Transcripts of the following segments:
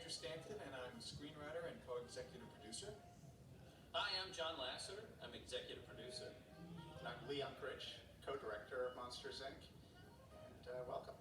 Andrew Stanton, and I'm screenwriter and co-executive producer. Hi, I'm John Lasseter. I'm executive producer. And I'm Leon Critch, co-director of Monsters, Inc. And welcome.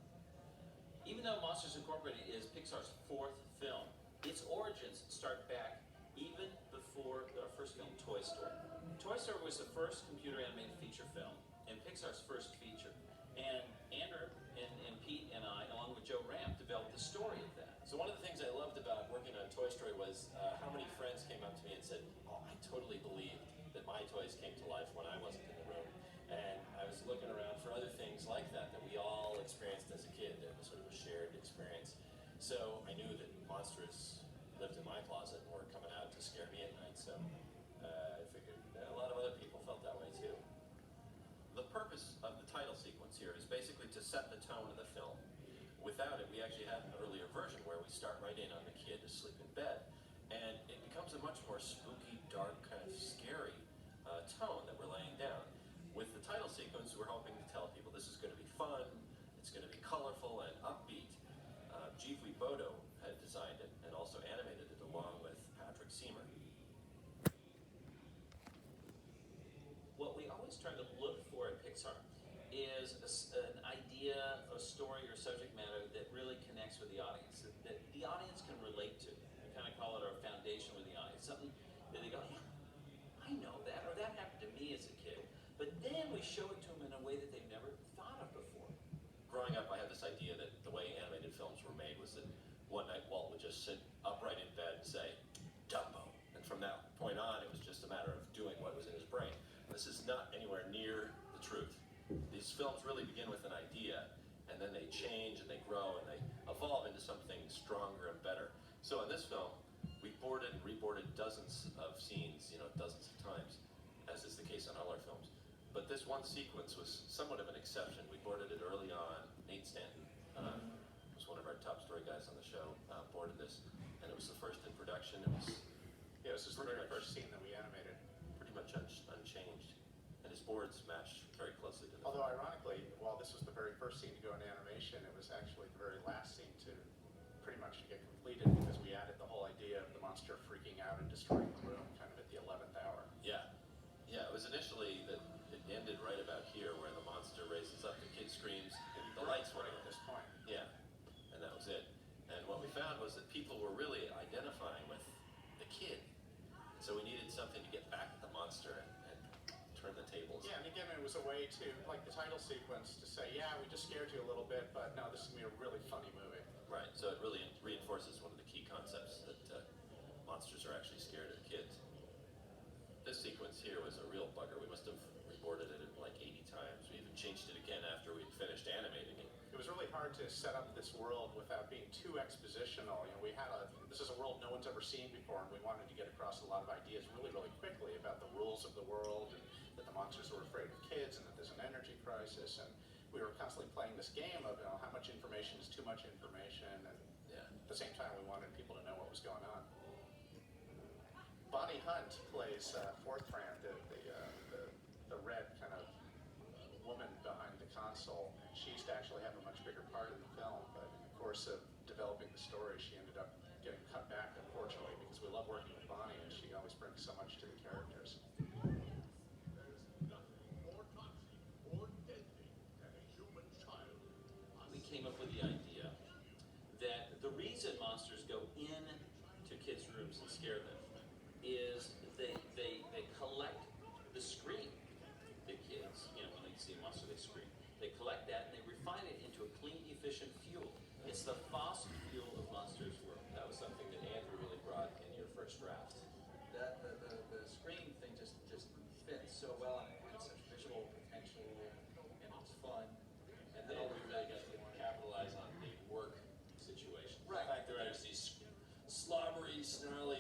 Even though Monsters Incorporated is Pixar's fourth film, its origins start back even before our first film, Toy Story. Toy Story was the first computer animated feature film and Pixar's first feature. And Andrew and Pete and I, along with Joe Ramp, developed the story of that. So one of the things I loved about working on Toy Story was how many friends came up to me and said, oh, I totally believed that my toys came to life when I wasn't in the room. And I was looking around for other things like that we all experienced as a kid. It was sort of a shared experience. So I knew that monsters lived in my closet and were coming out to scare me at night. So I figured a lot of other people felt that way too. The purpose of the title sequence here is basically to set the tone of the film. Without it, we actually had an earlier version where we start right in on the kid asleep in bed, and it becomes a much more spooky, dark, kind of scary tone that we're laying down. With the title sequence, we're hoping to tell people this is going to be fun, it's going to be colorful and upbeat. Jivri Bodo had designed it and also animated it along with Patrick Seymour. What we always try to look for at Pixar is an idea, a story, or subject matter that really connects with the audience, that the audience can relate to. We kind of call it our foundation with the audience, something that they go, yeah, I know that, or that happened to me as a kid. But then we show it to them in a way that they've never thought of before. Growing up, I had this idea that the way animated films were made was that one night Walt would just sit upright in bed and say, Dumbo. And from that point on, it was just a matter of doing what was in his brain. This is not anywhere near the truth. These films really begin with an idea, and then they change and they grow and they evolve into something stronger and better. So in this film, we boarded and reboarded dozens of scenes, dozens of times, as is the case on all our films. But this one sequence was somewhat of an exception. We boarded it early on. Nate Stanton was one of our top story guys on the show, boarded this, and it was the first in production. It was the very first scene that we animated. Pretty much unchanged. And his boards matched very closely to the Although ironically, while this was the very first scene to go into animation, it was actually the very last scene to pretty much get completed because we added the whole idea of the monster freaking out and destroying the room kind of at the 11th hour. Yeah. Yeah, it was initially that it ended right about here where the monster raises up, the kid screams, the lights went at on. this point. Yeah, and that was it. And what we found was that people were really identifying with the kid. So we needed something to get back at the monster and turn the tables. Yeah, and again, it was a way to, like the title sequence, to say, yeah, we just scared you a little bit, but no, this is going to be a really funny movie. Right, so it really reinforces one of the key concepts that monsters are actually scared of kids. This sequence here was a real bugger. We must have reboarded it like 80 times. We even changed it again after we'd finished animating it. It was really hard to set up this world without being too expositional. This is a world no one's ever seen before, and we wanted to get across a lot of ideas really, really quickly about the rules of the world, and that the monsters were afraid of kids, and that there's an energy crisis, and we were constantly playing this game of how much information is too much information, and at the same time we wanted people to know what was going on. Bonnie Hunt plays Fortran, the red kind of woman behind the console, and she used to actually have a much bigger part in the film, but in the course of developing the story, she ended up getting cut back, unfortunately, because we love working with Bonnie, and she always brings so much to the characters. We came up with the idea that the reason monsters go into kids' rooms and scare them is they collect the scream. The kids, when they see a monster, they scream. They collect that and they refine it into a clean, efficient fuel. It's the fossil fuel of Monsters World. That was something that Andrew really brought in your first draft. The screen thing just fits so well, and it had such visual potential, and it was fun. And then we really got to capitalize on the work situation. Right. The fact that there's these slobbery, snarly